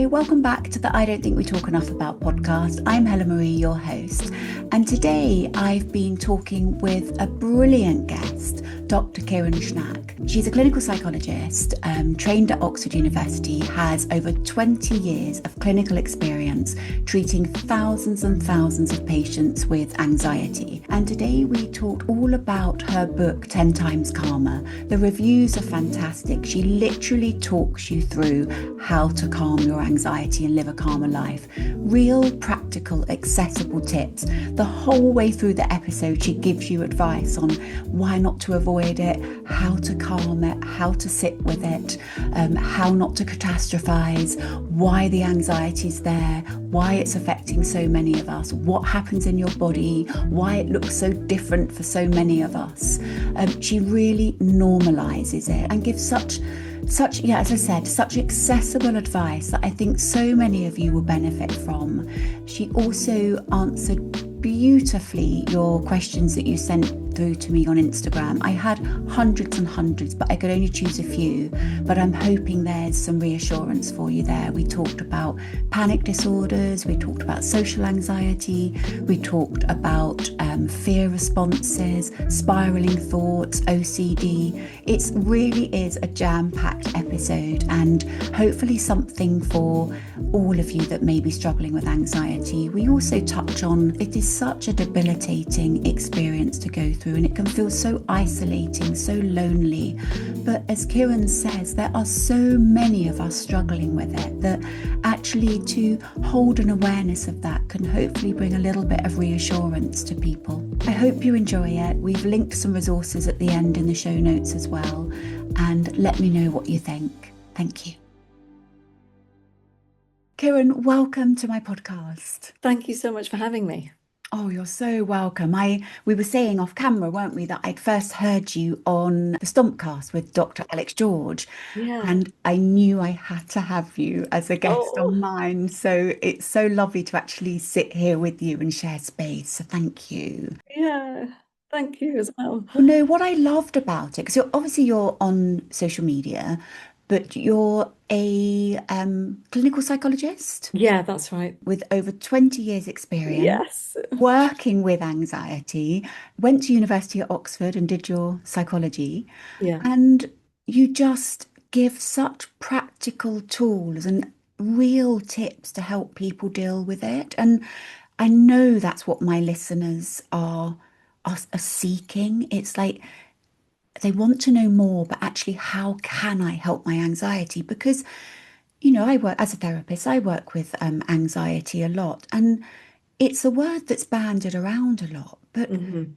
welcome back to the I Don't Think We Talk Enough About podcast. I'm Helen Marie, your host, and today I've been talking with a brilliant guest, Dr Kirren Schnack. She's a clinical psychologist, trained at Oxford University, has over 20 years of clinical experience treating thousands and thousands of patients with anxiety. And today we talked all about her book, 10 Times Calmer. The reviews are fantastic. She literally talks you through how to calm your anxiety and live a calmer life. Real, practical, accessible tips. The whole way through the episode, she gives you advice on why not to avoid it, how to calm it, how to sit with it, how not to catastrophize, why the anxiety is there, why it's affecting so many of us, what happens in your body, why it looks so different for so many of us. She really normalizes it and gives such, as I said, such accessible advice that I think so many of you will benefit from. She also answered beautifully your questions that you sent through to me on Instagram. I had hundreds and hundreds, but I could only choose a few. But I'm hoping there's some reassurance for you there. We talked about panic disorders, we talked about social anxiety, we talked about fear responses, spiraling thoughts, OCD. It really is a jam-packed episode, and hopefully something for all of you that may be struggling with anxiety. We also touch on it is such a debilitating experience to go through, and it can feel so isolating, so lonely. But as Kirren says, there are so many of us struggling with it that actually to hold an awareness of that can hopefully bring a little bit of reassurance to people. I hope you enjoy it. We've linked some resources at the end in the show notes as well, and let me know what you think. Thank you. Kirren, welcome to my podcast. Thank you so much for having me. Oh, you're so welcome. We were saying off camera, weren't we, that I'd first heard you on the Stompcast with Dr. Alex George. Yeah. And I knew I had to have you as a guest Oh. on mine. So it's so lovely to actually sit here with you and share space. So thank you. Yeah, thank you as well. Well, no, what I loved about it, because obviously you're on social media, but you're a clinical psychologist Yeah, that's right. with over 20 years experience. Yes. Working with anxiety, went to university at Oxford and did your psychology. Yeah. And you just give such practical tools and real tips to help people deal with it. And I know that's what my listeners are seeking. It's like they want to know more, but actually, how can I help my anxiety? Because, I work as a therapist, I work with anxiety a lot. And it's a word that's bandied around a lot, but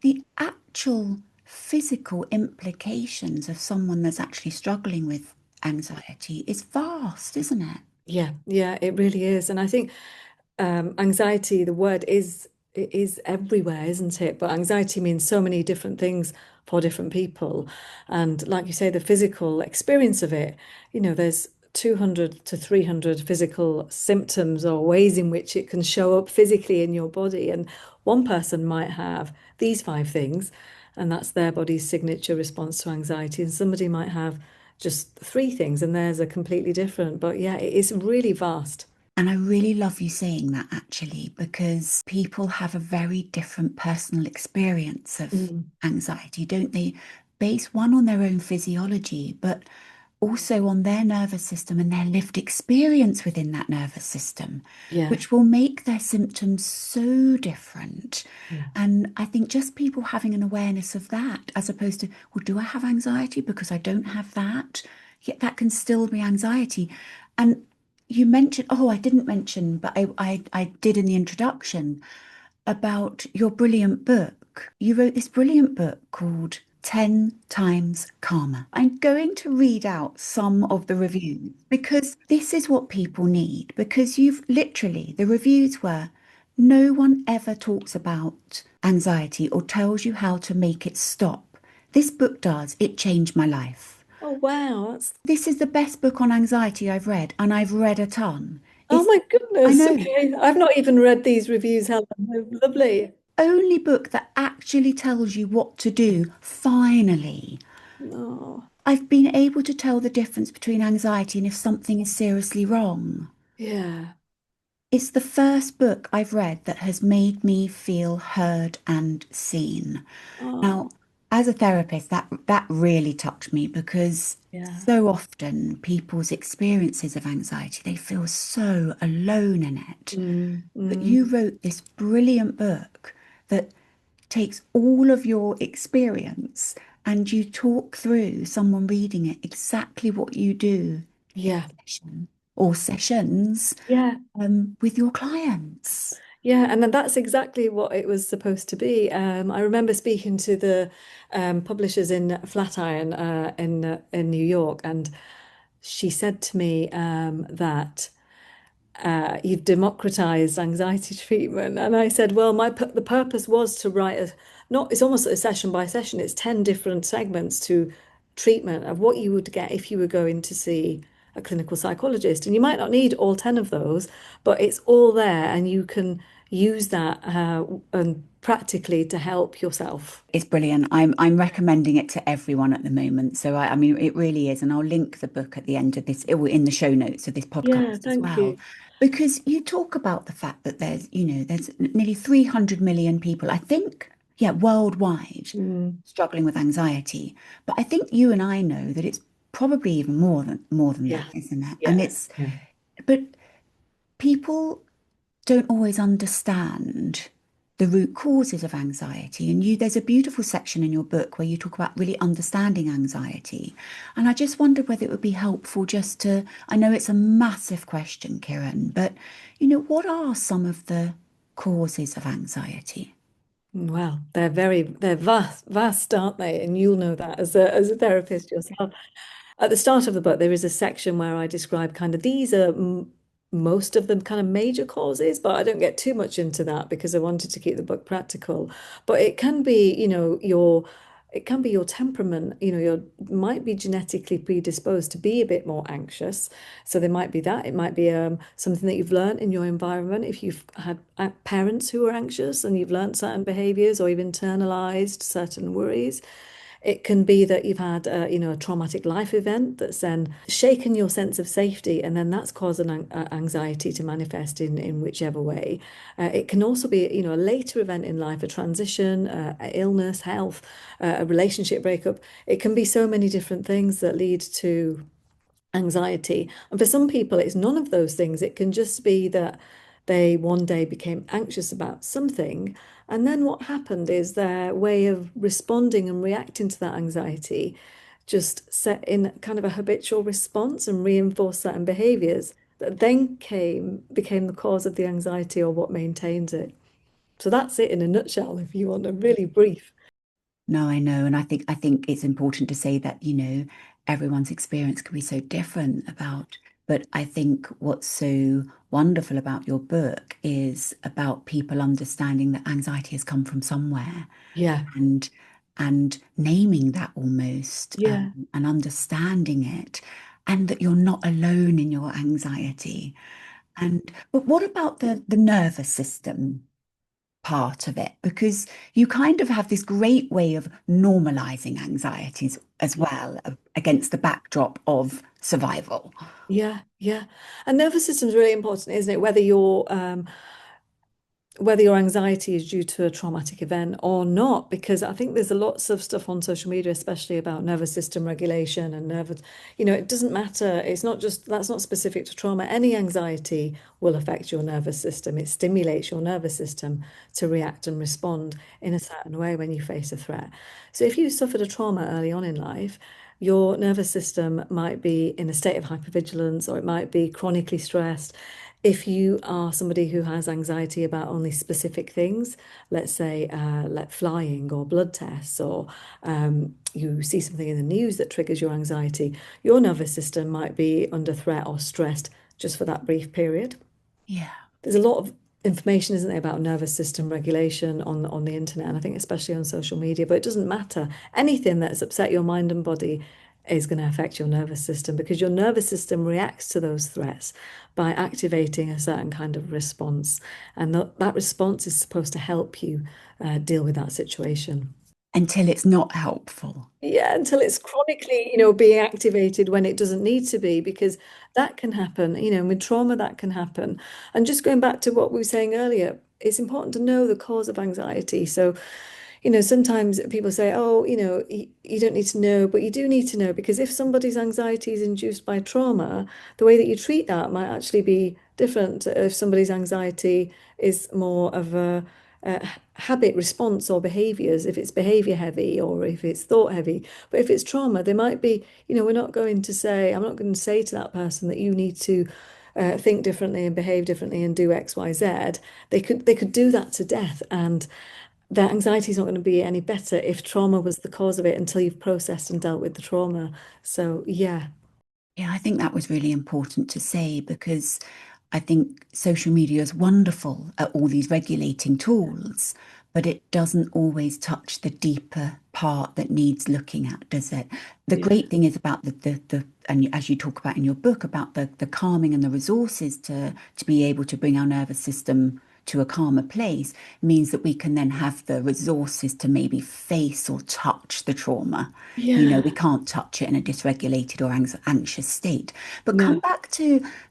the actual physical implications of someone that's actually struggling with anxiety is vast, isn't it? Yeah, it really is. And I think anxiety, the word it is everywhere, isn't it? But anxiety means so many different things for different people. And like you say, the physical experience of it, there's 200 to 300 physical symptoms or ways in which it can show up physically in your body. And one person might have these 5 things, and that's their body's signature response to anxiety. And somebody might have just 3 things, and theirs are completely different. But yeah, it is really vast. And I really love you saying that, actually, because people have a very different personal experience of anxiety, don't they? Based one on their own physiology, but also on their nervous system and their lived experience within that nervous system, which will make their symptoms so different. And I think just people having an awareness of that, as opposed to, well, do I have anxiety because I don't have that? Yet that can still be anxiety. And you mentioned, I didn't mention, but I did in the introduction, about your brilliant book. You wrote this brilliant book called 10 Times Calmer. I'm going to read out some of the reviews because this is what people need. Because you've literally, the reviews were, no one ever talks about anxiety or tells you how to make it stop. This book does. It changed my life. Oh, wow. This is the best book on anxiety I've read, and I've read a ton. Oh my goodness. I know. Okay. I've not even read these reviews, Helen. They're lovely. Only book that actually tells you what to do, finally. Oh. I've been able to tell the difference between anxiety and if something is seriously wrong. Yeah. It's the first book I've read that has made me feel heard and seen. Now, Oh, as a therapist, that really touched me because yeah. so often people's experiences of anxiety, they feel so alone in it. Mm, But you mm. wrote this brilliant book that takes all of your experience and you talk through someone reading it exactly what you do in Yeah. a session or sessions Yeah. with your clients. Yeah, and then that's exactly what it was supposed to be. I remember speaking to the publishers in Flatiron in New York, and she said to me that you've democratized anxiety treatment. And I said, well, the purpose was to write a not it's almost a session by session. It's 10 different segments to treatment of what you would get if you were going to see a clinical psychologist. And you might not need all 10 of those, but it's all there and you can use that and practically to help yourself. It's brilliant. I'm recommending it to everyone at the moment. So I mean, it really is, and I'll link the book at the end of this, or in the show notes of this Yeah, podcast as thank well, you. because you talk about the fact that there's nearly 300 million people, I think, yeah, worldwide, Mm, struggling with anxiety. But I think you and I know that it's probably even more than that, yeah, isn't it? And yeah, yeah. but people don't always understand the root causes of anxiety. And there's a beautiful section in your book where you talk about really understanding anxiety. And I just wondered whether it would be helpful just to, I know it's a massive question, Kirren, but what are some of the causes of anxiety? Well, they're vast, aren't they? And you'll know that as a therapist yourself. At the start of the book, there is a section where I describe kind of these are most of them kind of major causes, but I don't get too much into that because I wanted to keep the book practical. But it can be, it can be your temperament, you might be genetically predisposed to be a bit more anxious. So there might be that. It might be something that you've learned in your environment. If you've had parents who are anxious and you've learned certain behaviors or you've internalized certain worries. It can be that you've had, a traumatic life event that's then shaken your sense of safety, and then that's caused an anxiety to manifest in whichever way. It can also be, a later event in life, a transition, illness, health, a relationship breakup. It can be so many different things that lead to anxiety. And for some people, it's none of those things. It can just be that they one day became anxious about something. And then what happened is their way of responding and reacting to that anxiety just set in kind of a habitual response and reinforced certain behaviors that then became the cause of the anxiety or what maintains it. So that's it in a nutshell, if you want a really brief. No, I know, and I think it's important to say that, everyone's experience can be so different but I think what's so wonderful about your book is about people understanding that anxiety has come from somewhere Yeah. and and naming that almost Yeah. and understanding it and that you're not alone in your anxiety. But what about the nervous system part of it, because you kind of have this great way of normalizing anxieties as well against the backdrop of survival. Yeah, yeah. And nervous system's really important, isn't it? Whether your anxiety is due to a traumatic event or not, because I think there's a lots of stuff on social media, especially about nervous system regulation and it doesn't matter. It's not just, that's not specific to trauma. Any anxiety will affect your nervous system. It stimulates your nervous system to react and respond in a certain way when you face a threat. So if you suffered a trauma early on in life, your nervous system might be in a state of hypervigilance or it might be chronically stressed. If you are somebody who has anxiety about only specific things, let's say like flying or blood tests, or you see something in the news that triggers your anxiety, your nervous system might be under threat or stressed just for that brief period. Yeah. There's a lot of information, isn't there, about nervous system regulation on the internet, and I think especially on social media, but it doesn't matter. Anything that's upset your mind and body is going to affect your nervous system because your nervous system reacts to those threats by activating a certain kind of response. And that response is supposed to help you deal with that situation. until it's not helpful. Yeah, until it's chronically, being activated when it doesn't need to be, because that can happen, with trauma, that can happen. And just going back to what we were saying earlier, it's important to know the cause of anxiety. So, sometimes people say, oh, you don't need to know, but you do need to know, because if somebody's anxiety is induced by trauma, the way that you treat that might actually be different if somebody's anxiety is more of a habit response or behaviors, if it's behavior heavy or if it's thought heavy. But if it's trauma, they might be, we're not going to say, I'm not going to say to that person that you need to think differently and behave differently and do X, Y, Z. They could do that to death, and their anxiety is not going to be any better if trauma was the cause of it until you've processed and dealt with the trauma. So yeah, Yeah, I think that was really important to say because I think social media is wonderful at all these regulating tools, but it doesn't always touch the deeper part that needs looking at, does it? The yeah, great thing is about the and as you talk about in your book about the calming and the resources to be able to bring our nervous system to a calmer place means that we can then have the resources to maybe face or touch the trauma. You know, we yeah, can't touch it in a dysregulated or anxious state. But no.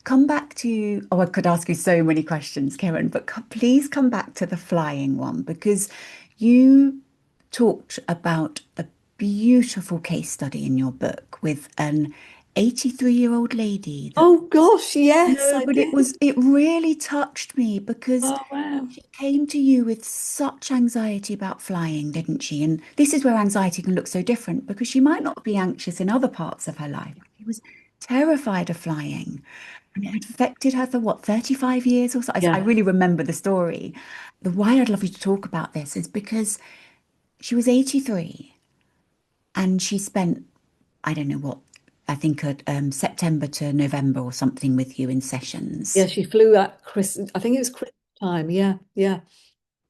come back to, oh, I could ask you so many questions, Karen, but please come back to the flying one because you talked about a beautiful case study in your book with an 83-year-old lady that Oh gosh, yes, no, I but did. it really touched me because Oh wow. she came to you with such anxiety about flying, didn't she? And this is where anxiety can look so different because she might not be anxious in other parts of her life. She was terrified of flying. And it had affected her for what, 35 years or so? I Yeah, really remember the story. The why I'd love you to talk about this is because she was 83 and she spent, I don't know what, I think at September to November or something with you in yeah, sessions. she flew at I think it was Christmas time. Yeah, yeah,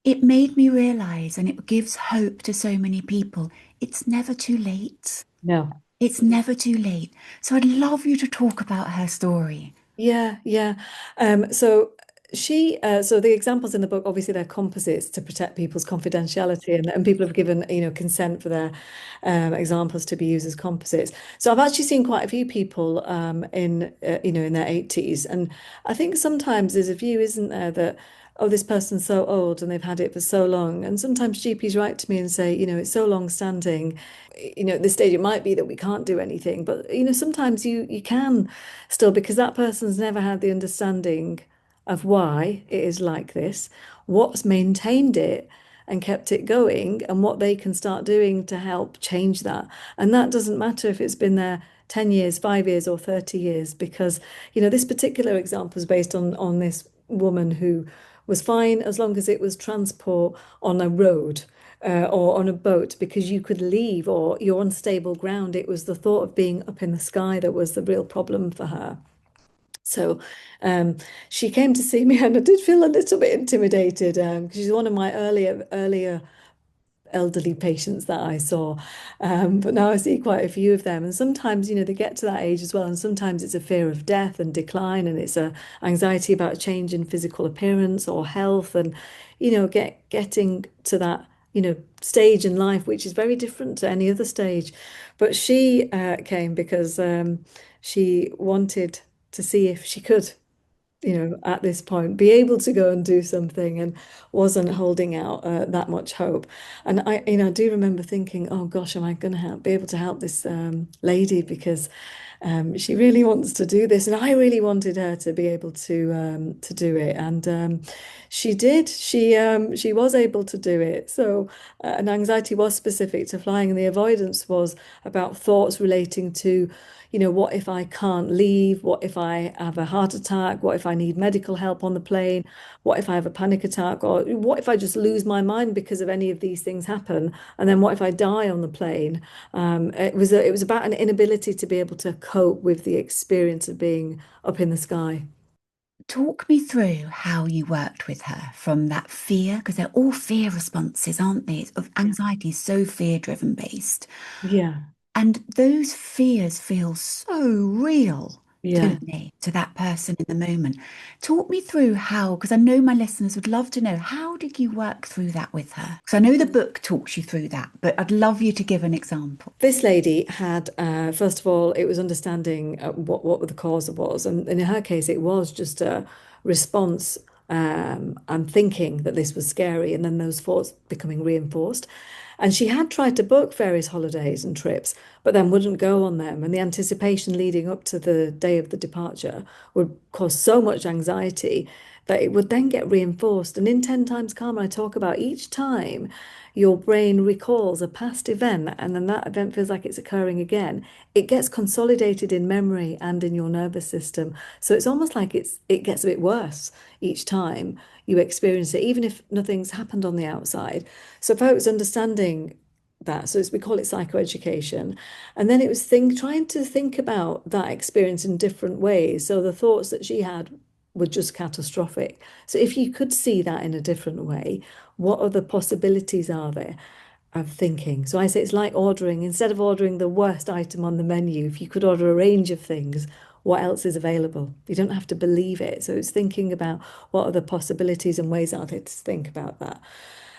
It made me realize, and it gives hope to so many people, it's never too late. no. It's never too late. So I'd love you to talk about her story. Yeah, yeah. So so the examples in the book, obviously they're composites to protect people's confidentiality, and people have given, consent for their examples to be used as composites. So I've actually seen quite a few people in their 80s, and I think sometimes there's a view, isn't there, that oh, this person's so old and they've had it for so long. And sometimes GPs write to me and say, it's so long standing. At this stage, it might be that we can't do anything, but sometimes you can still, because that person's never had the understanding of why it is like this, what's maintained it and kept it going, and what they can start doing to help change that. And that doesn't matter if it's been there 10 years, 5 years, or 30 years, because, this particular example is based on this woman who was fine as long as it was transport on a road. Or on a boat, because you could leave, or you're on stable ground. It was the thought of being up in the sky that was the real problem for her. So um, she came to see me, and I did feel a little bit intimidated because she's one of my earlier elderly patients that I saw. But now I see quite a few of them. And sometimes, they get to that age as well. And sometimes it's a fear of death and decline, and it's a anxiety about a change in physical appearance or health, and, getting to that, stage in life, which is very different to any other stage. But she came because she wanted to see if she could, at this point, be able to go and do something, and wasn't holding out that much hope. And I do remember thinking, oh gosh, am I going to be able to help this lady, because she really wants to do this, and I really wanted her to be able to do it, and she did. She was able to do it. So, and anxiety was specific to flying, and the avoidance was about thoughts relating to, what if I can't leave? What if I have a heart attack? What if I need medical help on the plane? What if I have a panic attack? Or what if I just lose my mind because of any of these things happen? And then what if I die on the plane? It was about an inability to be able to cope with the experience of being up in the sky. Talk me through how you worked with her from that fear, because they're all fear responses, aren't they? Of anxiety is so fear-driven based. Yeah. And those fears feel so real. Yeah. don't they, to that person in the moment. Talk me through how, because I know my listeners would love to know, how did you work through that with her? Because I know the book talks you through that, but I'd love you to give an example. This lady had, first of all, it was understanding what the cause was, and in her case, it was just a response and thinking that this was scary, and then those thoughts becoming reinforced. And she had tried to book various holidays and trips, but then wouldn't go on them. And the anticipation leading up to the day of the departure would cause so much anxiety that it would then get reinforced. And in 10 times calmer, I talk about each time your brain recalls a past event and then that event feels like it's occurring again, it gets consolidated in memory and in your nervous system. So it's almost like it gets a bit worse each time you experience it, even if nothing's happened on the outside. So if I was understanding that, so we call it psychoeducation, and then it was trying to think about that experience in different ways. So the thoughts that she had were just catastrophic. So if you could see that in a different way, what other possibilities are there of thinking? So I say it's like ordering, instead of ordering the worst item on the menu, if you could order a range of things, what else is available? You don't have to believe it. So it's thinking about what are the possibilities and ways are there to think about that.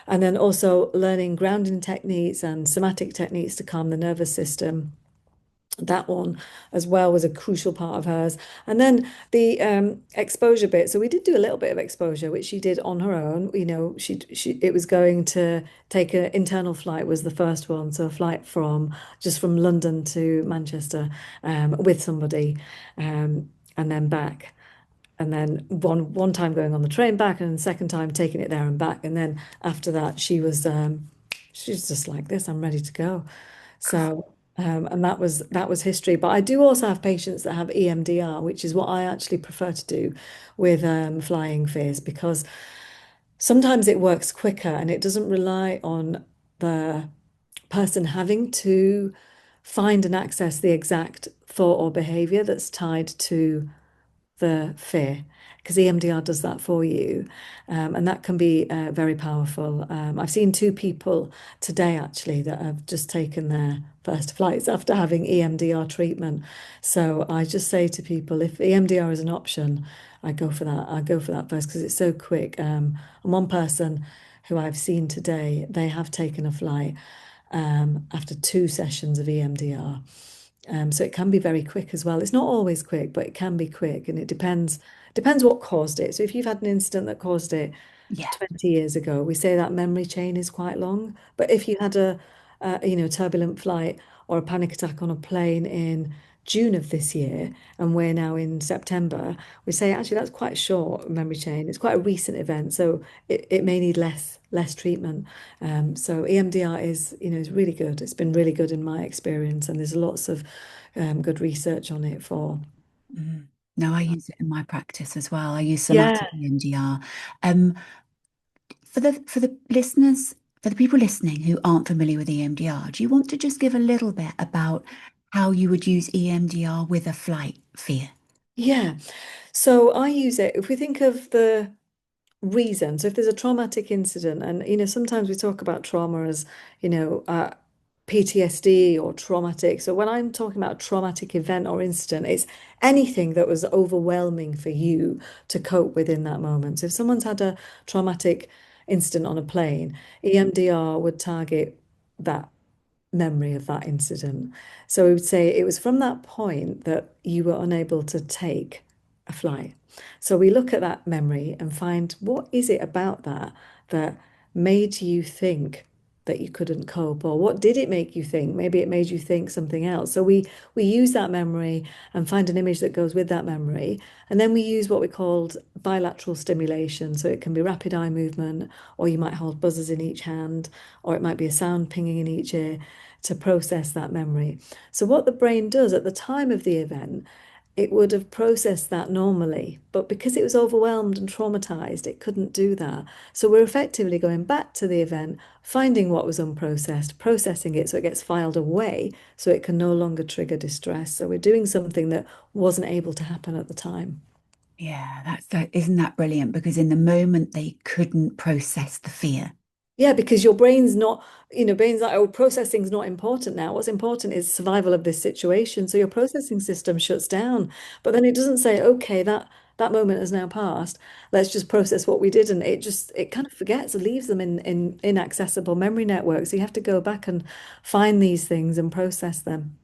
And then also learning grounding techniques and somatic techniques to calm the nervous system. That one as well was a crucial part of hers. And then the exposure bit. So we did do a little bit of exposure, which she did on her own. You know, she it was going to take an internal flight was the first one. So a flight from London to Manchester with somebody and then back. And then one time going on the train back and the second time taking it there and back. And then after that she's just like this, I'm ready to go. So, and that was history. But I do also have patients that have EMDR, which is what I actually prefer to do with flying fears because sometimes it works quicker and it doesn't rely on the person having to find and access the exact thought or behavior that's tied to the fear because EMDR does that for you. And that can be very powerful. I've seen two people today actually that have just taken their first flights after having EMDR treatment. So I just say to people, if EMDR is an option, I go for that. I go for that first because it's so quick. And one person who I've seen today, they have taken a flight after 2 sessions of EMDR. So it can be very quick as well. It's not always quick, but it can be quick, and it depends what caused it. So if you've had an incident that caused it Yeah. 20 years ago, we say that memory chain is quite long. But if you had a turbulent flight or a panic attack on a plane in June of this year, and we're now in September, we say actually that's quite a short memory chain. It's quite a recent event, so it may need less treatment. So EMDR is really good. It's been really good in my experience, and there's lots of good research on it for. Mm. No, I use it in my practice as well. I use Yeah, somatic EMDR. Um, for the listeners, for the people listening who aren't familiar with EMDR, do you want to just give a little bit about how you would use EMDR with a flight fear? yeah. So I use it. If we think of the reason, so if there's a traumatic incident, and sometimes we talk about trauma as you know uh, PTSD or traumatic. So when I'm talking about a traumatic event or incident, it's anything that was overwhelming for you to cope with in that moment. So if someone's had a traumatic incident on a plane, EMDR would target that memory of that incident. So we would say it was from that point that you were unable to take a flight. So we look at that memory and find what is it about that made you think that you couldn't cope, or what did it make you think? Maybe it made you think something else. So we use that memory and find an image that goes with that memory, and then we use what we called bilateral stimulation. So it can be rapid eye movement, or you might hold buzzers in each hand, or it might be a sound pinging in each ear to process that memory. So what the brain does at the time of the event, it would have processed that normally, but because it was overwhelmed and traumatized, it couldn't do that. So we're effectively going back to the event, finding what was unprocessed, processing it so it gets filed away so it can no longer trigger distress. So we're doing something that wasn't able to happen at the time. Yeah, isn't that brilliant? Because in the moment they couldn't process the fear. Yeah, because your brain's not, brain's like, oh, processing's not important now. What's important is survival of this situation. So your processing system shuts down. But then it doesn't say, okay, that moment has now passed. Let's just process what we did. And it kind of forgets and leaves them in inaccessible memory networks. So you have to go back and find these things and process them.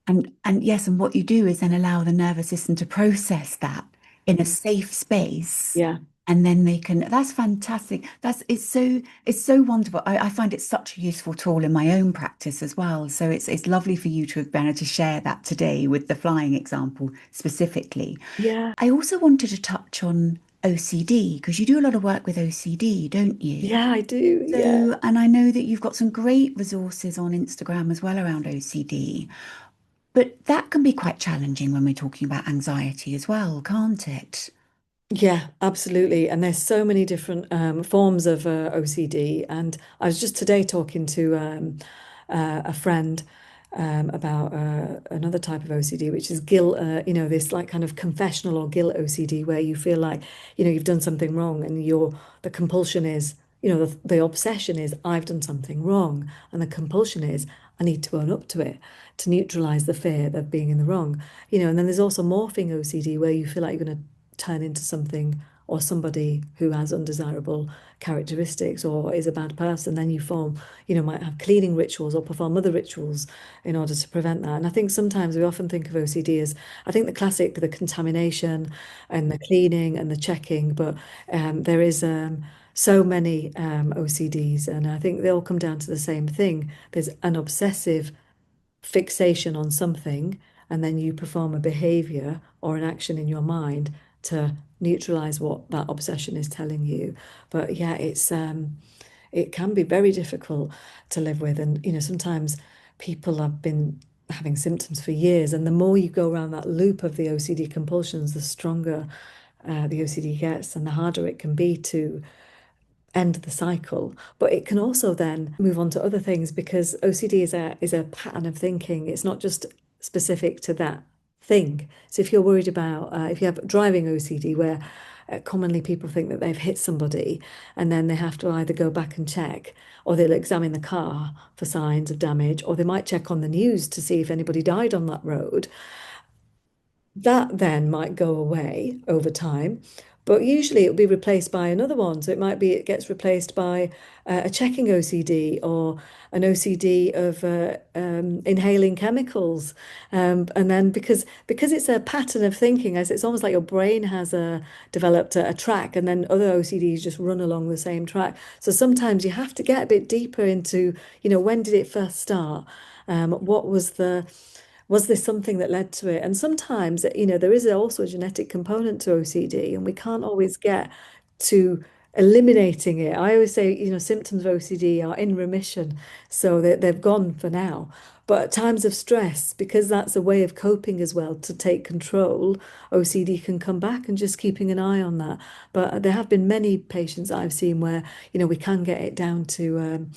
And yes, and what you do is then allow the nervous system to process that in a safe space. Yeah. And then they can, that's fantastic. It's so wonderful. I find it such a useful tool in my own practice as well. So it's lovely for you to have been able to share that today with the flying example specifically. Yeah. I also wanted to touch on OCD because you do a lot of work with OCD, don't you? Yeah, I do. Yeah. So, and I know that you've got some great resources on Instagram as well around OCD. But that can be quite challenging when we're talking about anxiety as well, can't it? Yeah, absolutely. And there's so many different forms of OCD. And I was just today talking to a friend about another type of OCD, which is guilt, this like kind of confessional or guilt OCD, where you feel like, you've done something wrong and the compulsion is, the obsession is, I've done something wrong. And the compulsion is, I need to own up to it to neutralize the fear of being in the wrong. And then there's also morphing OCD, where you feel like you're going to turn into something or somebody who has undesirable characteristics or is a bad person, then you form, might have cleaning rituals or perform other rituals in order to prevent that. And I think sometimes we often think of OCD as, I think the classic, the contamination and the cleaning and the checking, but there is so many OCDs, and I think they all come down to the same thing. There's an obsessive fixation on something, and then you perform a behavior or an action in your mind to neutralize what that obsession is telling you. But yeah, it can be very difficult to live with. And sometimes people have been having symptoms for years, and the more you go around that loop of the OCD compulsions, the stronger the OCD gets and the harder it can be to end the cycle. But it can also then move on to other things, because OCD is a pattern of thinking. It's not just specific to that thing. So if you're worried about if you have driving OCD, where commonly people think that they've hit somebody, and then they have to either go back and check, or they'll examine the car for signs of damage, or they might check on the news to see if anybody died on that road. That then might go away over time, but usually it'll be replaced by another one. So it might be it gets replaced by a checking OCD, or an OCD of inhaling chemicals. And then because it's a pattern of thinking, as it's almost like your brain has developed a track, and then other OCDs just run along the same track. So sometimes you have to get a bit deeper into, when did it first start? What was this something that led to it? And sometimes, there is also a genetic component to OCD, and we can't always get to eliminating it. I always say, symptoms of OCD are in remission, so they've gone for now. But at times of stress, because that's a way of coping as well, to take control, OCD can come back, and just keeping an eye on that. But there have been many patients I've seen where, we can get it down to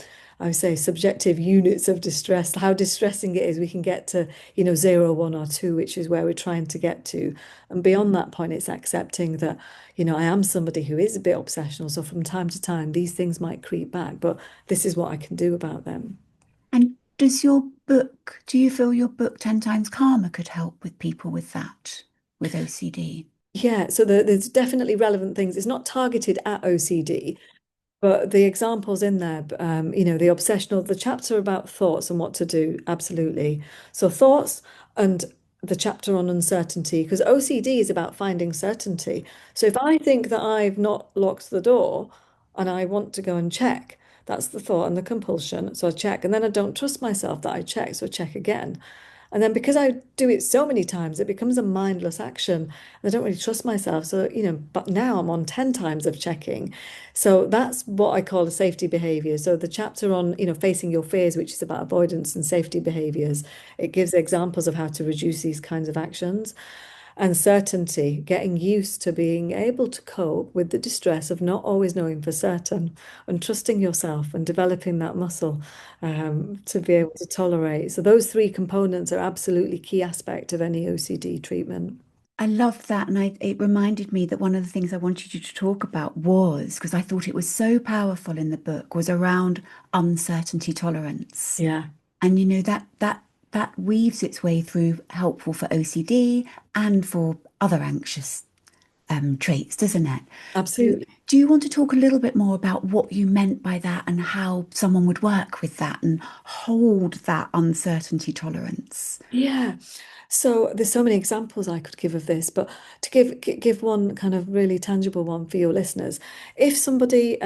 I would say subjective units of distress, how distressing it is. We can get to, 0, 1, or 2, which is where we're trying to get to. And beyond that point, it's accepting that, I am somebody who is a bit obsessional. So from time to time, these things might creep back, but this is what I can do about them. And do you feel your book 10 Times Calmer could help with people with that, with OCD? Yeah, so there's definitely relevant things. It's not targeted at OCD, but the examples in there, the obsessional, the chapter about thoughts and what to do, absolutely. So thoughts, and the chapter on uncertainty, because OCD is about finding certainty. So if I think that I've not locked the door and I want to go and check, that's the thought and the compulsion. So I check, and then I don't trust myself that I check, so I check again. And then because I do it so many times, it becomes a mindless action. I don't really trust myself. So, but now I'm on 10 times of checking. So that's what I call a safety behavior. So the chapter on, facing your fears, which is about avoidance and safety behaviors, it gives examples of how to reduce these kinds of actions. And certainty, getting used to being able to cope with the distress of not always knowing for certain, and trusting yourself and developing that muscle to be able to tolerate. So those three components are absolutely key aspect of any OCD treatment. I love that. And it reminded me that one of the things I wanted you to talk about was, because I thought it was so powerful in the book, was around uncertainty tolerance. Yeah, And that weaves its way through helpful for OCD and for other anxious traits, doesn't it? So, absolutely. do you want to talk a little bit more about what you meant by that and how someone would work with that and hold that uncertainty tolerance? Yeah. So there's so many examples I could give of this, but to give one kind of really tangible one for your listeners, if somebody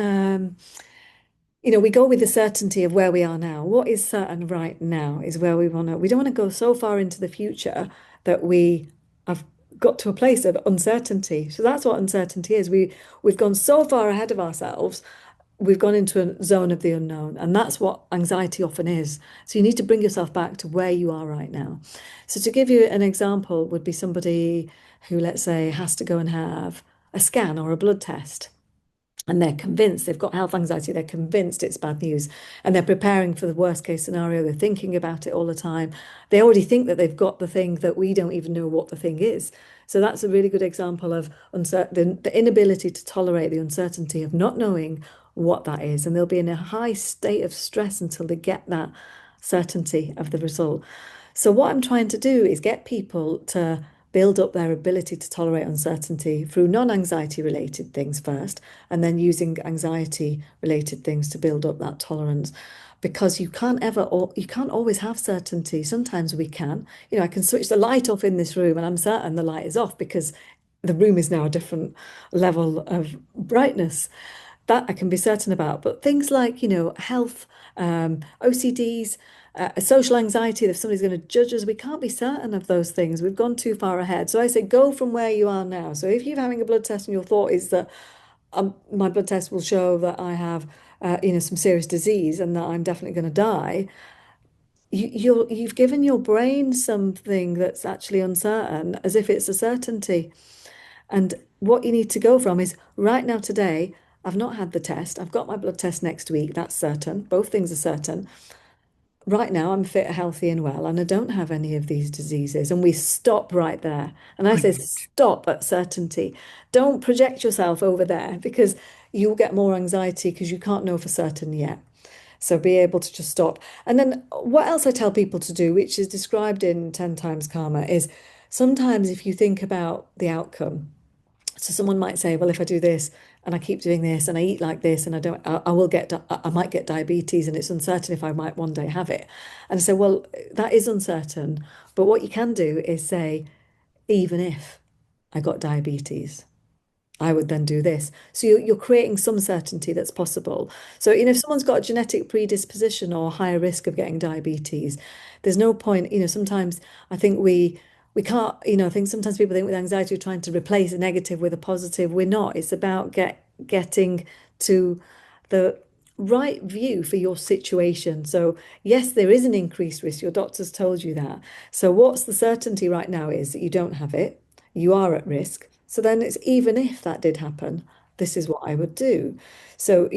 we go with the certainty of where we are now. What is certain right now is where we don't want to go so far into the future that we have got to a place of uncertainty. So that's what uncertainty is. We've gone so far ahead of ourselves, we've gone into a zone of the unknown, and that's what anxiety often is. So you need to bring yourself back to where you are right now. So to give you an example would be somebody who, let's say, has to go and have a scan or a blood test, and they're convinced they've got health anxiety, they're convinced it's bad news, and they're preparing for the worst case scenario, they're thinking about it all the time. They already think that they've got the thing that we don't even know what the thing is. So that's a really good example of the inability to tolerate the uncertainty of not knowing what that is, and they'll be in a high state of stress until they get that certainty of the result. So what I'm trying to do is get people to build up their ability to tolerate uncertainty through non-anxiety related things first, and then using anxiety related things to build up that tolerance. Because you can't always have certainty. Sometimes we can. I can switch the light off in this room and I'm certain the light is off because the room is now a different level of brightness. That I can be certain about. But things like, health, OCDs, social anxiety, if somebody's going to judge us, we can't be certain of those things. We've gone too far ahead. So I say go from where you are now. So if you're having a blood test and your thought is that my blood test will show that I have, some serious disease and that I'm definitely going to die, you've given your brain something that's actually uncertain as if it's a certainty. And what you need to go from is right now, today, I've not had the test. I've got my blood test next week. That's certain. Both things are certain. Right now, I'm fit, healthy, and well, and I don't have any of these diseases. And we stop right there. And I say Brilliant. stop at certainty. Don't project yourself over there because you'll get more anxiety because you can't know for certain yet. So be able to just stop. And then what else I tell people to do, which is described in 10 Times Karma, is sometimes if you think about the outcome, so someone might say, well, if I do this and I keep doing this and I eat like this and I might get diabetes and it's uncertain if I might one day have it. And I say, well, that is uncertain. But what you can do is say, even if I got diabetes, I would then do this. So you're creating some certainty that's possible. So, if someone's got a genetic predisposition or higher risk of getting diabetes, there's no point, sometimes I think we can't, I think sometimes people think with anxiety, we're trying to replace a negative with a positive. We're not. It's about getting to the right view for your situation. So, yes, there is an increased risk. Your doctor's told you that. So, what's the certainty right now is that you don't have it, you are at risk. So, then it's even if that did happen, this is what I would do. So,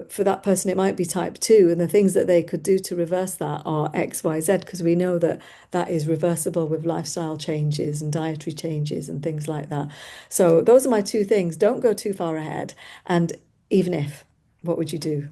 for that person, it might be type 2, and the things that they could do to reverse that are X, Y, Z, because we know that that is reversible with lifestyle changes and dietary changes and things like that. So, those are my two things. Don't go too far ahead. And even if, what would you do?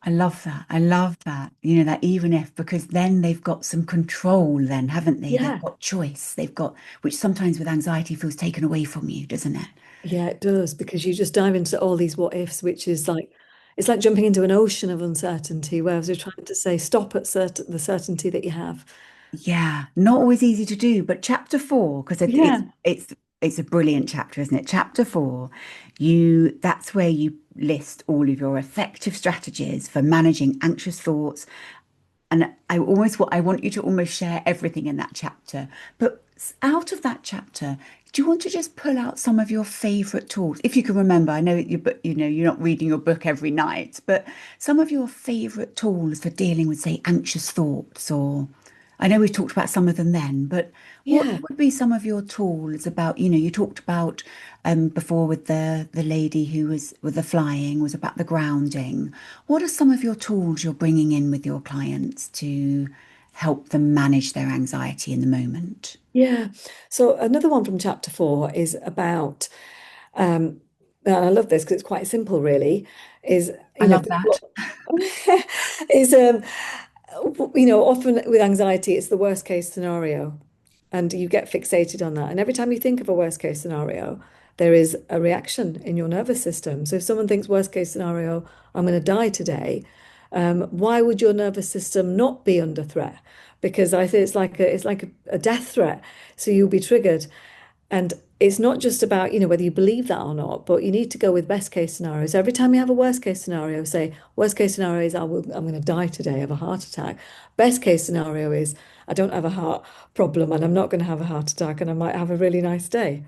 I love that. I love that. That even if, because then they've got some control, then, haven't they? They've Yeah. got choice. They've got, which sometimes with anxiety feels taken away from you, doesn't it? Yeah, it does, because you just dive into all these what ifs, which is like it's like jumping into an ocean of uncertainty, whereas you're trying to say stop at the certainty that you have. Yeah, not always easy to do, but chapter four, because Yeah. it's a brilliant chapter, isn't it? Chapter four, that's where you list all of your effective strategies for managing anxious thoughts. And I want you to almost share everything in that chapter. But out of that chapter, do you want to just pull out some of your favorite tools? If you can remember, I know you're not reading your book every night, but some of your favorite tools for dealing with, say, anxious thoughts, or I know we've talked about some of them then, but what Yeah. would be some of your tools about, you talked about before with the lady who was with the flying, was about the grounding. What are some of your tools you're bringing in with your clients to help them manage their anxiety in the moment? Yeah. So another one from chapter 4 is about, um, and I love this because it's quite simple, really, is, I love that. is often with anxiety, it's the worst case scenario, and you get fixated on that. And every time you think of a worst case scenario, there is a reaction in your nervous system. So if someone thinks worst case scenario, I'm going to die today, why would your nervous system not be under threat? Because I think it's like a death threat. So you'll be triggered. And it's not just about, whether you believe that or not, but you need to go with best case scenario. So every time you have a worst case scenario, say, worst case scenario is I'm going to die today, I have a heart attack. Best case scenario is I don't have a heart problem and I'm not going to have a heart attack and I might have a really nice day.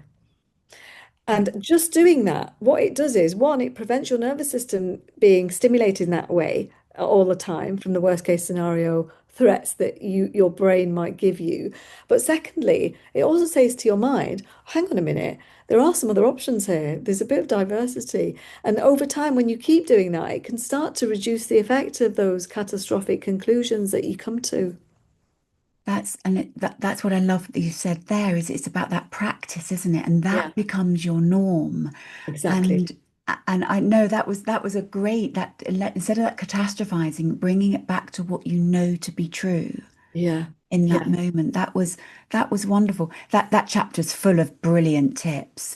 And just doing that, what it does is, one, it prevents your nervous system being stimulated in that way all the time from the worst case scenario threats that your brain might give you. But secondly, it also says to your mind, hang on a minute, there are some other options here. There's a bit of diversity. And over time, when you keep doing that, it can start to reduce the effect of those catastrophic conclusions that you come to. That's what I love that you said there is it's about that practice, isn't it? And Yeah, that becomes your norm. exactly. And I know that was a great that instead of that catastrophizing, bringing it back to what you know to be true Yeah, in that yeah. moment. That was wonderful. That chapter's full of brilliant tips.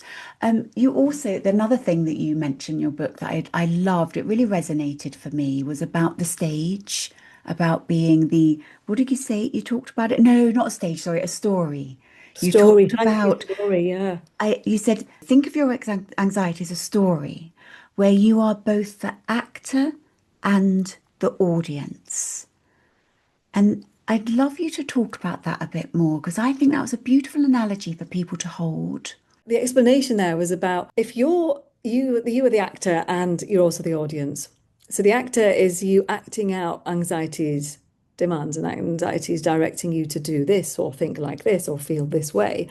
You also another thing that you mentioned in your book that I loved, it really resonated for me, was about the stage, about being the what did you say? You talked about it. No, not a stage, sorry, a story. You Story. talked Thank you, about story. Yeah. you said think of your anxiety as a story where you are both the actor and the audience. And I'd love you to talk about that a bit more because I think that was a beautiful analogy for people to hold. The explanation there was about if you are the actor and you're also the audience. So the actor is you acting out anxiety's demands, and anxiety is directing you to do this or think like this or feel this way.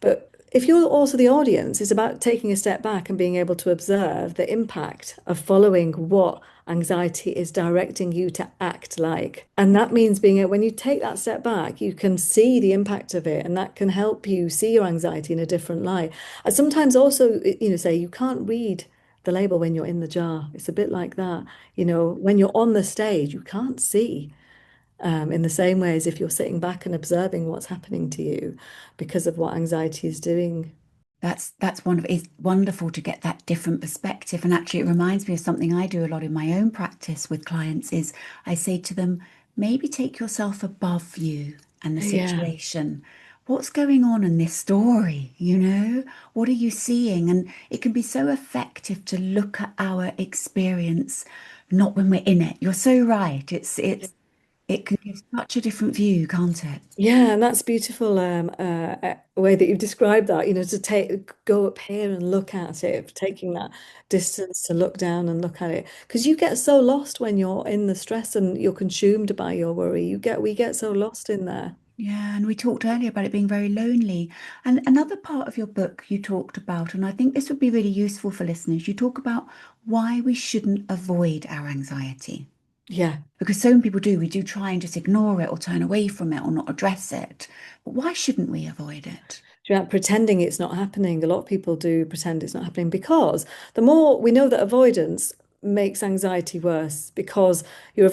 But if you're also the audience, it's about taking a step back and being able to observe the impact of following what anxiety is directing you to act like. And that means when you take that step back, you can see the impact of it, and that can help you see your anxiety in a different light. And sometimes also, say you can't read the label when you're in the jar. It's a bit like that. When you're on the stage, you can't see in the same way as if you're sitting back and observing what's happening to you because of what anxiety is doing. That's wonderful. It's wonderful to get that different perspective. And actually, it reminds me of something I do a lot in my own practice with clients is I say to them, maybe take yourself above you and the Yeah, situation. What's going on in this story? What are you seeing? And it can be so effective to look at our experience, not when we're in it. You're so right. It can give such a different view, can't it? yeah, and that's beautiful way that you've described that, to go up here and look at it, taking that distance to look down and look at it. Because you get so lost when you're in the stress and you're consumed by your worry. We get so lost in there. Yeah, and we talked earlier about it being very lonely. And another part of your book you talked about, and I think this would be really useful for listeners, you talk about why we shouldn't avoid our anxiety. Yeah. Because so many people do, we do try and just ignore it or turn away from it or not address it. But why shouldn't we avoid it? Yeah, pretending it's not happening. A lot of people do pretend it's not happening because the more we know that avoidance makes anxiety worse because you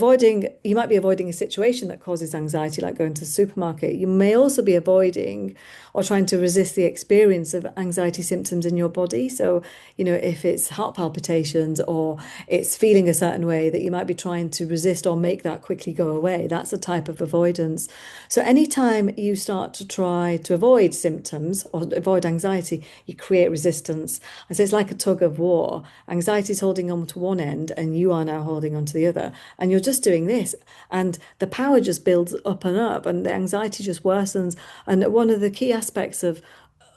might be avoiding a situation that causes anxiety, like going to the supermarket. You may also be avoiding or trying to resist the experience of anxiety symptoms in your body. So, if it's heart palpitations or it's feeling a certain way that you might be trying to resist or make that quickly go away, that's a type of avoidance. So anytime you start to try to avoid symptoms or avoid anxiety, you create resistance. And so it's like a tug of war. Anxiety is holding on to one end and you are now holding on to the other. And you're just doing this. And the power just builds up and the anxiety just worsens. And one of the key aspects of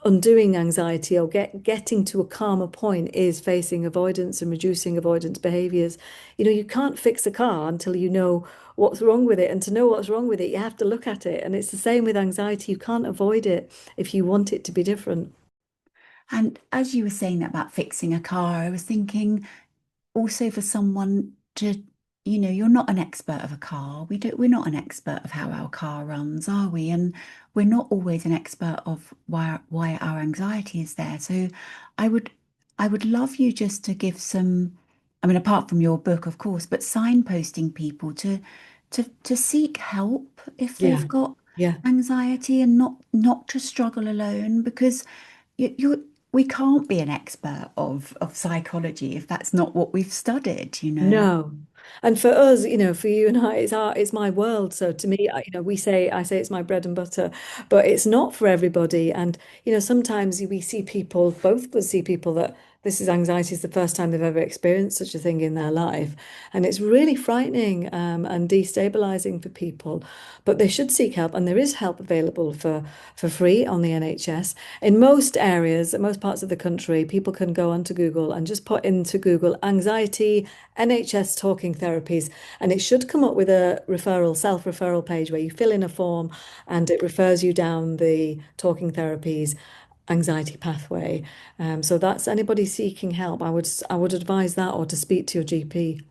undoing anxiety or getting to a calmer point is facing avoidance and reducing avoidance behaviors. You can't fix a car until you know what's wrong with it. And to know what's wrong with it, you have to look at it. And it's the same with anxiety. You can't avoid it if you want it to be different. And as you were saying that about fixing a car, I was thinking also for someone to, you're not an expert of a car. We're not an expert of how our car runs, are we? And we're not always an expert of why our anxiety is there. So I would I would love you just to give some, I mean, apart from your book, of course, but signposting people to seek help if Yeah. they've got Yeah. anxiety, and not to struggle alone, because you we can't be an expert of psychology if that's not what we've studied. No. And for us, for you and I, it's my world. So to me, I say it's my bread and butter, but it's not for everybody. And sometimes we see people, both of us see people that this is anxiety is the first time they've ever experienced such a thing in their life, and it's really frightening and destabilizing for people. But they should seek help, and there is help available for free on the NHS in most areas, in most parts of the country. People can go onto Google and just put into Google anxiety NHS talking therapies, and it should come up with a self-referral page where you fill in a form and it refers you down the talking therapies anxiety pathway. So that's anybody seeking help. I would advise that, or to speak to your GP.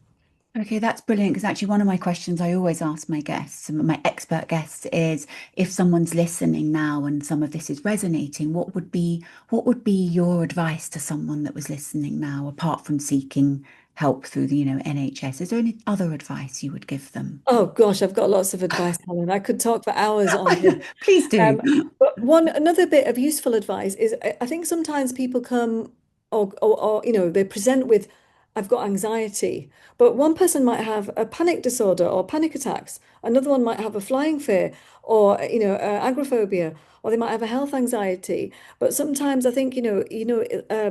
Okay, that's brilliant, because actually one of my questions I always ask my guests, and my expert guests, is if someone's listening now and some of this is resonating, what would be your advice to someone that was listening now, apart from seeking help through the, NHS? Is there any other advice you would give them? Oh gosh, I've got lots of advice, Helen. I could talk for hours on this. Please do. But another bit of useful advice is I think sometimes people come or they present with, I've got anxiety, but one person might have a panic disorder or panic attacks. Another one might have a flying fear or agoraphobia, or they might have a health anxiety. But sometimes I think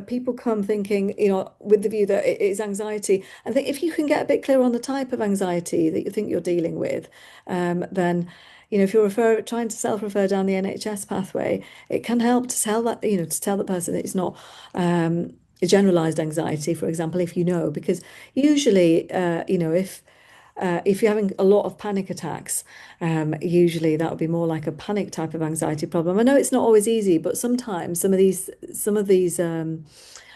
people come thinking with the view that it is anxiety. And I think if you can get a bit clearer on the type of anxiety that you think you're dealing with, then if you're trying to self-refer down the NHS pathway, it can help to tell to tell the person that it's not a generalized anxiety, for example, because usually, if you're having a lot of panic attacks, usually that would be more like a panic type of anxiety problem. I know it's not always easy, but sometimes some of these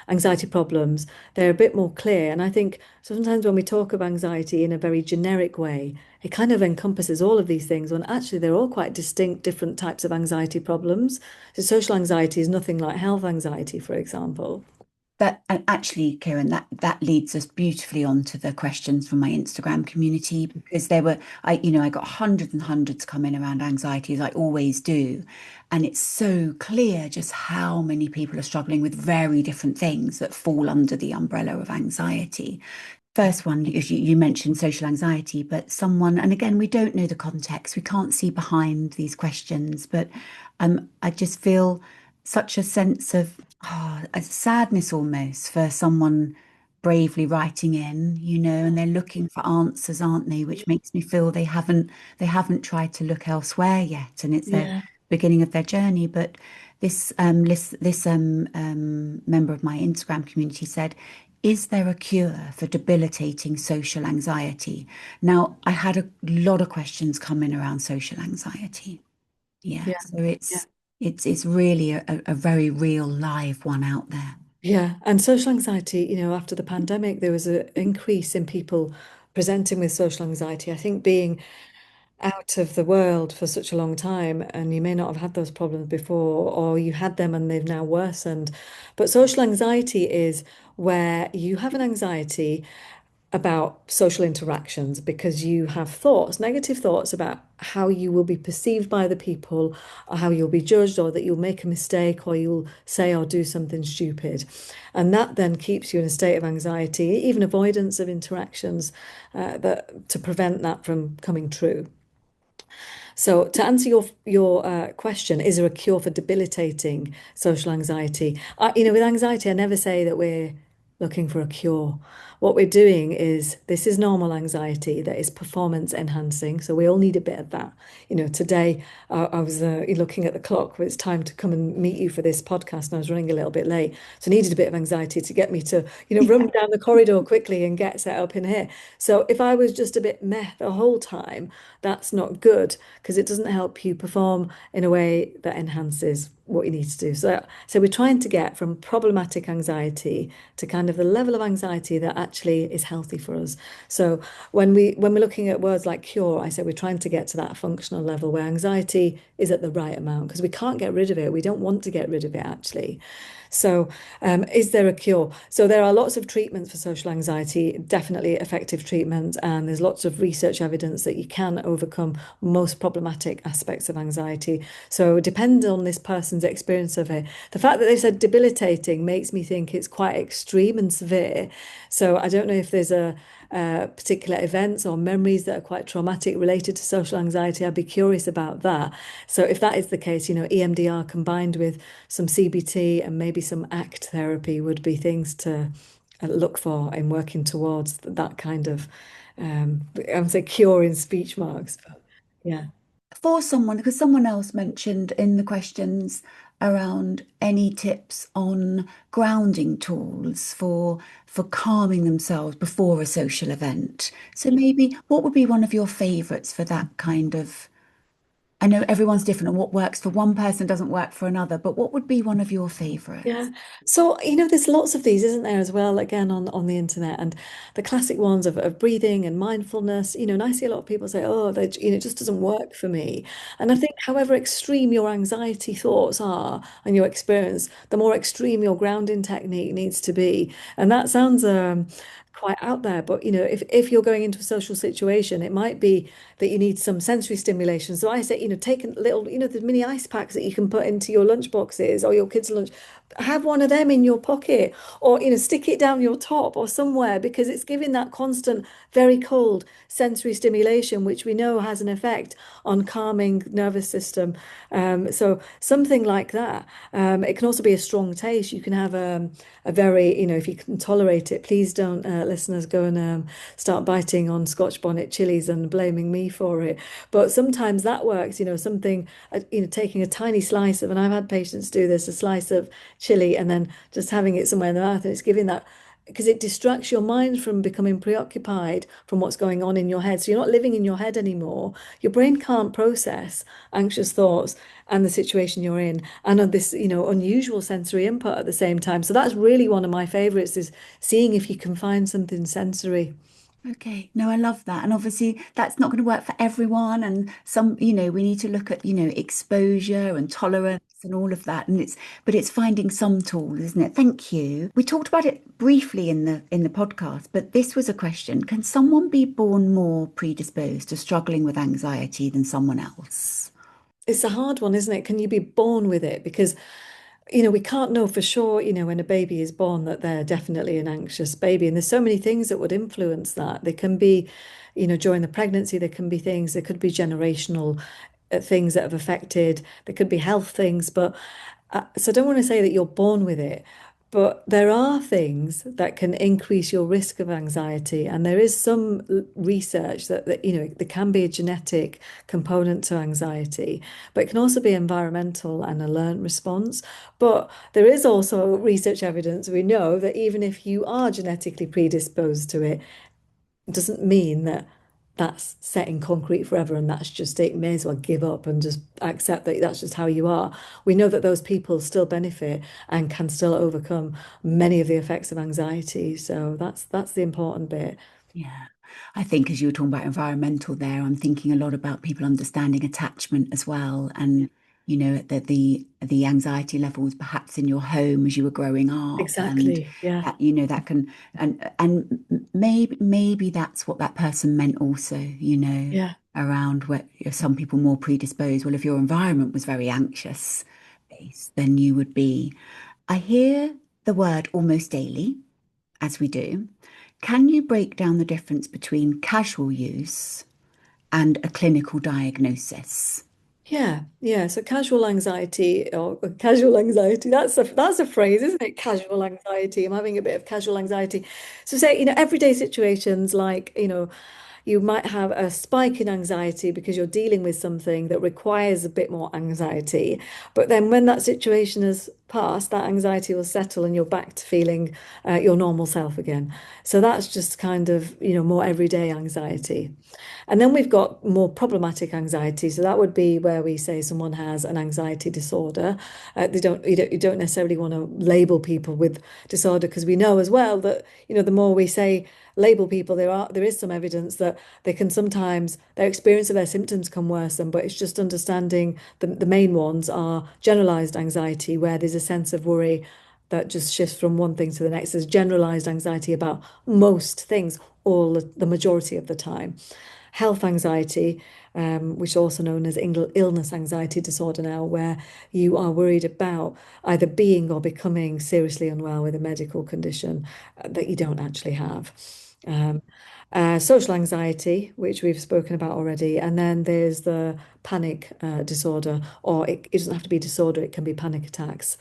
anxiety problems, they're a bit more clear. And I think sometimes when we talk of anxiety in a very generic way, it kind of encompasses all of these things when actually they're all quite distinct, different types of anxiety problems. So social anxiety is nothing like health anxiety, for example. That, and actually, Kieran, that leads us beautifully on to the questions from my Instagram community, because I got hundreds and hundreds come in around anxiety, as I always do. And it's so clear just how many people are struggling with very different things that fall under the umbrella of anxiety. First one, as you mentioned social anxiety, but someone, and again, we don't know the context, we can't see behind these questions, but I just feel such a sense of a sadness almost for someone bravely writing in, and they're looking for answers, aren't they? Which makes me feel they haven't tried to look elsewhere yet, and it's the Yeah. beginning of their journey. But this member of my Instagram community said, is there a cure for debilitating social anxiety? Now, I had a lot of questions come in around social anxiety. Yeah, Yeah. so Yeah. it's really a very real live one out there. Yeah, and social anxiety, after the pandemic, there was an increase in people presenting with social anxiety. I think being out of the world for such a long time, and you may not have had those problems before, or you had them and they've now worsened. But social anxiety is where you have an anxiety about social interactions because you have thoughts, negative thoughts about how you will be perceived by the people, or how you'll be judged, or that you'll make a mistake, or you'll say or do something stupid. And that then keeps you in a state of anxiety, even avoidance of interactions, that to prevent that from coming true. So to answer your question, is there a cure for debilitating social anxiety? With anxiety, I never say that we're looking for a cure. What we're doing is this is normal anxiety that is performance enhancing. So we all need a bit of that. Today I was looking at the clock. It's time to come and meet you for this podcast, and I was running a little bit late, so I needed a bit of anxiety to get me to run down the corridor quickly and get set up in here. So if I was just a bit meh the whole time, that's not good because it doesn't help you perform in a way that enhances what you need to do. So we're trying to get from problematic anxiety to kind of the level of anxiety that actually is healthy for us. So when we're looking at words like cure, I say we're trying to get to that functional level where anxiety is at the right amount because we can't get rid of it. We don't want to get rid of it actually. So, is there a cure? So, there are lots of treatments for social anxiety, definitely effective treatments, and there's lots of research evidence that you can overcome most problematic aspects of anxiety. So, it depends on this person's experience of it. The fact that they said debilitating makes me think it's quite extreme and severe. So, I don't know if there's a particular events or memories that are quite traumatic related to social anxiety. I'd be curious about that. So if that is the case, EMDR combined with some CBT and maybe some ACT therapy would be things to look for in working towards that kind of, I would say cure in speech marks. But yeah. For someone, because someone else mentioned in the questions around any tips on grounding tools for calming themselves before a social event. So maybe what would be one of your favorites for that kind of, I know everyone's different and what works for one person doesn't work for another, but what would be one of your Yeah. favorites? So, there's lots of these, isn't there, as well, again, on the internet. And the classic ones of breathing and mindfulness, and I see a lot of people say, oh, that, it just doesn't work for me. And I think however extreme your anxiety thoughts are and your experience, the more extreme your grounding technique needs to be. And that sounds quite out there, but if you're going into a social situation, it might be that you need some sensory stimulation. So I say, take a little, the mini ice packs that you can put into your lunch boxes or your kids' lunch, have one of them in your pocket or stick it down your top or somewhere because it's giving that constant very cold sensory stimulation which we know has an effect on calming nervous system. So something like that. It can also be a strong taste. You can have a very, if you can tolerate it, please don't, listeners, go and start biting on Scotch bonnet chilies and blaming me for it. But sometimes that works, something, taking a tiny slice of, and I've had patients do this, a slice of chili and then just having it somewhere in the mouth, and it's giving that because it distracts your mind from becoming preoccupied from what's going on in your head. So you're not living in your head anymore. Your brain can't process anxious thoughts and the situation you're in and on this, unusual sensory input at the same time. So that's really one of my favorites is seeing if you can find something sensory. Okay, no, I love that. And obviously, that's not going to work for everyone. And some, we need to look at, exposure and tolerance and all of that. But it's finding some tool, isn't it? Thank you. We talked about it briefly in the podcast, but this was a question. Can someone be born more predisposed to struggling with anxiety than someone else? It's a hard one, isn't it? Can you be born with it? Because we can't know for sure, when a baby is born that they're definitely an anxious baby. And there's so many things that would influence that. They can be, during the pregnancy, there can be things, there could be generational things that have affected, there could be health things. But so I don't want to say that you're born with it, but there are things that can increase your risk of anxiety. And there is some research that there can be a genetic component to anxiety, but it can also be environmental and a learned response. But there is also research evidence, we know that even if you are genetically predisposed to it, doesn't mean that that's set in concrete forever and that's just it. You may as well give up and just accept that that's just how you are. We know that those people still benefit and can still overcome many of the effects of anxiety. So that's the important bit. Yeah. I think as you were talking about environmental there, I'm thinking a lot about people understanding attachment as well. And, the anxiety levels perhaps in your home as you were growing up. And Exactly. Yeah. that, that can and maybe that's what that person meant also, Yeah. around where some people more predisposed. Well, if your environment was very anxious based, then you would be. I hear the word almost daily, as we do. Can you break down the difference between casual use and a clinical diagnosis? Yeah, yeah. So casual anxiety or casual anxiety, that's a phrase, isn't it? Casual anxiety. I'm having a bit of casual anxiety. So say, everyday situations like, you might have a spike in anxiety because you're dealing with something that requires a bit more anxiety. But then when that situation has pass, that anxiety will settle and you're back to feeling your normal self again. So that's just kind of, more everyday anxiety. And then we've got more problematic anxiety. So that would be where we say someone has an anxiety disorder. You don't necessarily want to label people with disorder, because we know as well that, the more we say label people, there is some evidence that they can sometimes, their experience of their symptoms can worsen, but it's just understanding the main ones are generalized anxiety, where there's a sense of worry that just shifts from one thing to the next. There's generalized anxiety about most things, the majority of the time. Health anxiety, which is also known as illness anxiety disorder now, where you are worried about either being or becoming seriously unwell with a medical condition that you don't actually have. Um, Social anxiety, which we've spoken about already, and then there's the panic disorder, or it doesn't have to be disorder, it can be panic attacks.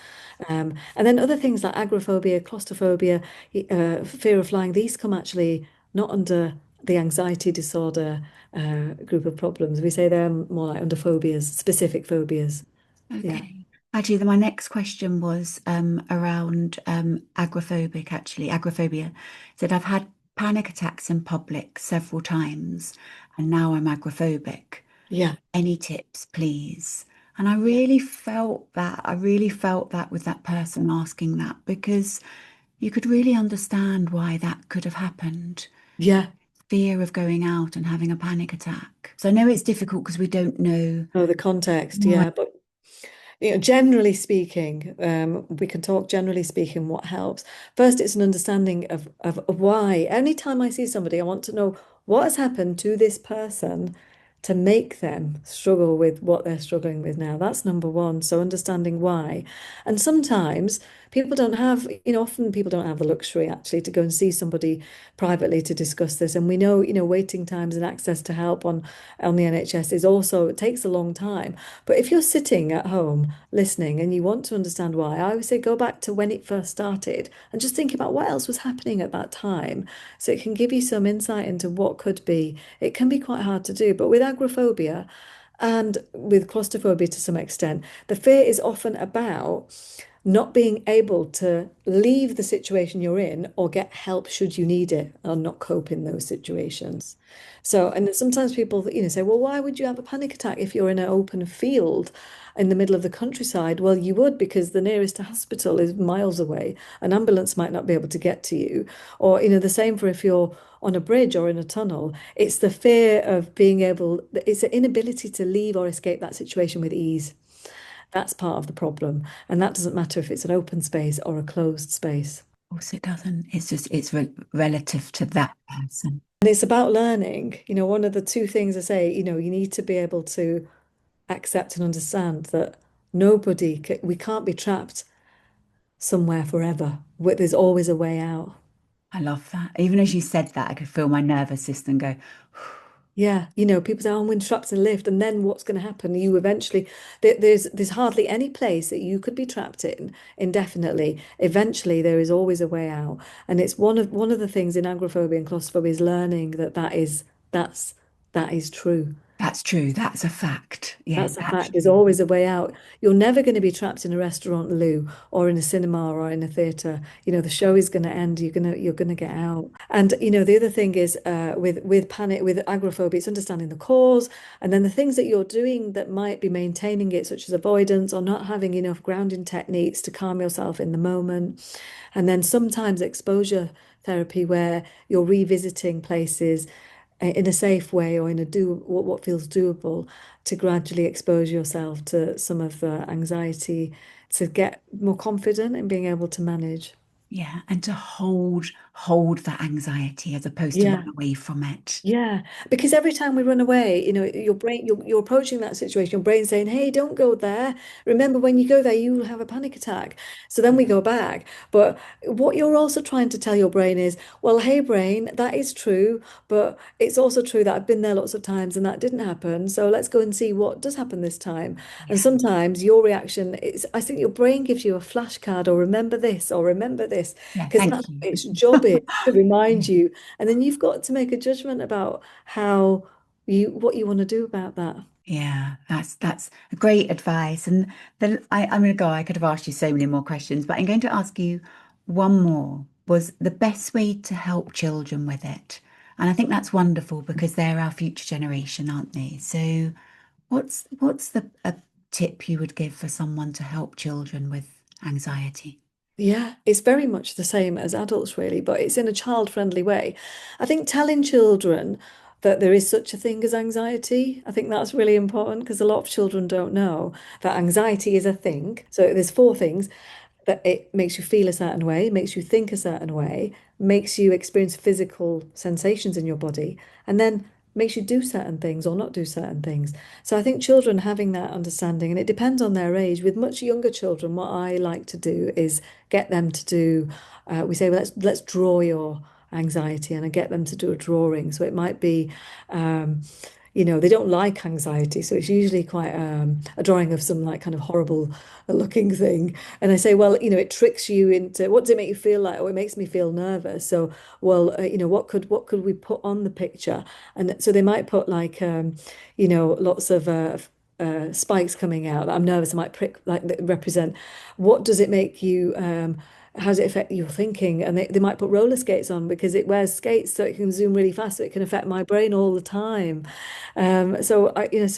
And then other things like agoraphobia, claustrophobia, fear of flying, these come actually not under the anxiety disorder group of problems. We say they're more like under phobias, specific phobias. Yeah. Okay. Actually, my next question was around agoraphobic, actually, agoraphobia. Said I've had panic attacks in public several times and now I'm agoraphobic. Yeah. Any tips, please? And I Yeah. really felt that. I really felt that with that person asking that, because you could really understand why that could have happened. Yeah. Fear of going out and having a panic attack. So I know it's difficult because we don't know. Oh, the context. Right. Yeah. But generally speaking, we can talk generally speaking what helps. First, it's an understanding of why. Anytime I see somebody, I want to know what has happened to this person to make them struggle with what they're struggling with now. That's number one. So understanding why. And sometimes people don't have, often people don't have the luxury actually to go and see somebody privately to discuss this. And we know, waiting times and access to help on the NHS is also, it takes a long time. But if you're sitting at home listening and you want to understand why, I would say go back to when it first started and just think about what else was happening at that time. So it can give you some insight into what could be. It can be quite hard to do, but with agoraphobia and with claustrophobia to some extent, the fear is often about not being able to leave the situation you're in or get help should you need it, or not cope in those situations. So, and then sometimes people, say, well, why would you have a panic attack if you're in an open field in the middle of the countryside? Well, you would, because the nearest hospital is miles away. An ambulance might not be able to get to you. Or, the same for if you're on a bridge or in a tunnel. It's the fear of it's the inability to leave or escape that situation with ease. That's part of the problem. And that doesn't matter if it's an open space or a closed space. Of course, it doesn't. It's just, it's relative to that person. And it's about learning. One of the two things I say, you need to be able to accept and understand that we can't be trapped somewhere forever. There's always a way out. I love that. Even as you said that, I could feel my nervous system go, Yeah, people say, "Oh, I'm in trapped in a lift," and then what's going to happen? You eventually, there's hardly any place that you could be trapped in indefinitely. Eventually, there is always a way out, and it's one of the things in agoraphobia and claustrophobia is learning that is true. that's true. That's a fact. Yeah, That's a fact. There's actually. always a way out. You're never going to be trapped in a restaurant, Lou, or in a cinema or in a theatre. The show is going to end. You're gonna get out. And the other thing is with panic, with agoraphobia, it's understanding the cause, and then the things that you're doing that might be maintaining it, such as avoidance or not having enough grounding techniques to calm yourself in the moment. And then sometimes exposure therapy, where you're revisiting places in a safe way or in what feels doable, to gradually expose yourself to some of the anxiety, to get more confident in being able to manage. Yeah. And to hold that anxiety as opposed to run Yeah. away from it. Yeah, because every time we run away, your brain, you're approaching that situation, your brain's saying, "Hey, don't go there. Remember, when you go there, you will have a panic attack." So then we go back. But what you're also trying to tell your brain is, well, hey, brain, that is true, but it's also true that I've been there lots of times and that didn't happen. So let's go and see what does happen this time. And Yeah. sometimes your reaction is, I think your brain gives you a flashcard, or remember this, Yeah. because Thank that's you. what its job is, to remind Yeah. you. And then you've got to make a judgment about what you want to do about that. Yeah, that's great advice. And then I'm going to go. I could have asked you so many more questions, but I'm going to ask you one more. Was the best way to help children with it? And I think that's wonderful because they're our future generation, aren't they? So what's the a tip you would give for someone to help children with anxiety? Yeah, it's very much the same as adults, really, but it's in a child-friendly way. I think telling children that there is such a thing as anxiety, I think that's really important because a lot of children don't know that anxiety is a thing. So there's four things: that it makes you feel a certain way, makes you think a certain way, makes you experience physical sensations in your body, and then makes you do certain things or not do certain things. So I think children having that understanding, and it depends on their age. With much younger children, what I like to do is get them to do, we say, well, let's draw your anxiety, and I get them to do a drawing. So it might be, they don't like anxiety, so it's usually quite a drawing of some like kind of horrible looking thing. And I say, well, it tricks you into what does it make you feel like? Oh, it makes me feel nervous. So, well, what could we put on the picture? And so they might put like lots of spikes coming out that I'm nervous. I might prick like that represent what does it make you how does it affect your thinking? And they might put roller skates on because it wears skates so it can zoom really fast, so it can affect my brain all the time. So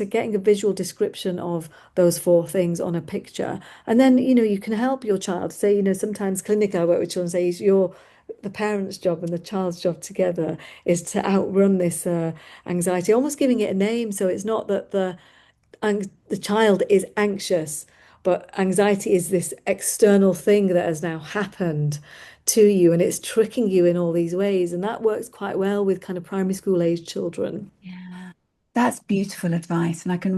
getting a visual description of those four things on a picture, and then you can help your child. Say, sometimes clinic I work with children say the parent's job and the child's job together is to outrun this anxiety, almost giving it a name. So it's not that the child is anxious, but anxiety is this external thing that has now happened to you and it's tricking you in all these ways. And that works quite well with kind of primary school age children. Yeah. That's beautiful advice, and I could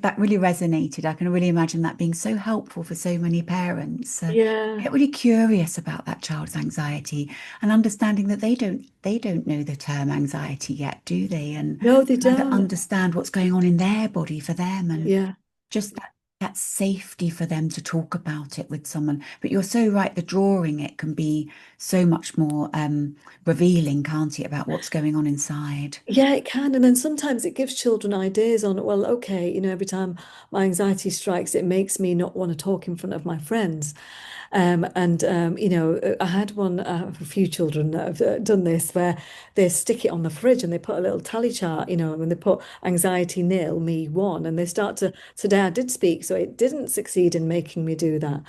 that really resonated. I can really imagine that being so helpful for so many parents. Yeah. Get really curious about that child's anxiety and understanding that they don't know the term anxiety yet, do they? And No, they trying to don't. understand what's going on in their body for them, and Yeah. just that safety for them to talk about it with someone. But you're so right, the drawing it can be so much more revealing, can't it, about what's going on inside. Yeah, it can. And then sometimes it gives children ideas on, well, okay, every time my anxiety strikes, it makes me not want to talk in front of my friends. I had a few children that have done this where they stick it on the fridge and they put a little tally chart, and they put anxiety nil, me one, and they start to, today I did speak, so it didn't succeed in making me do that.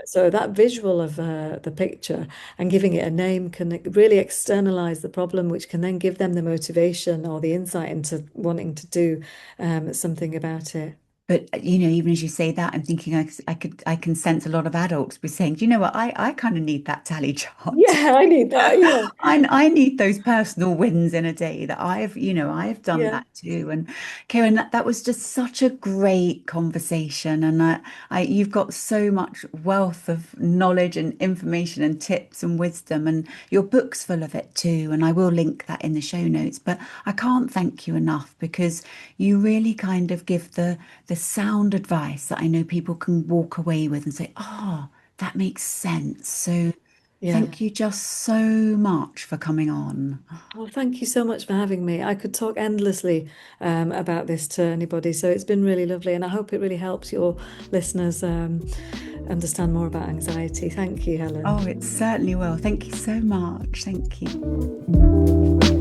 So that visual of the picture and giving it a name can really externalize the problem, which can then give them the motivation or the insight into wanting to do something about it. But even as you say that, I'm thinking I can sense a lot of adults be saying, do you know what? I kind of need that tally chart. Yeah, I need that. Yeah. I need those personal wins in a day that I've done Yeah. that too. And Karen, that was just such a great conversation. And you've got so much wealth of knowledge and information and tips and wisdom, and your book's full of it too. And I will link that in the show notes. But I can't thank you enough because you really kind of give the sound advice that I know people can walk away with and say, oh, that makes sense. So Yeah. thank you just so much for coming on. Well, thank you so much for having me. I could talk endlessly about this to anybody, so it's been really lovely, and I hope it really helps your listeners understand more about anxiety. Thank you, Helen. Oh, it certainly will. Thank you so much. Thank you.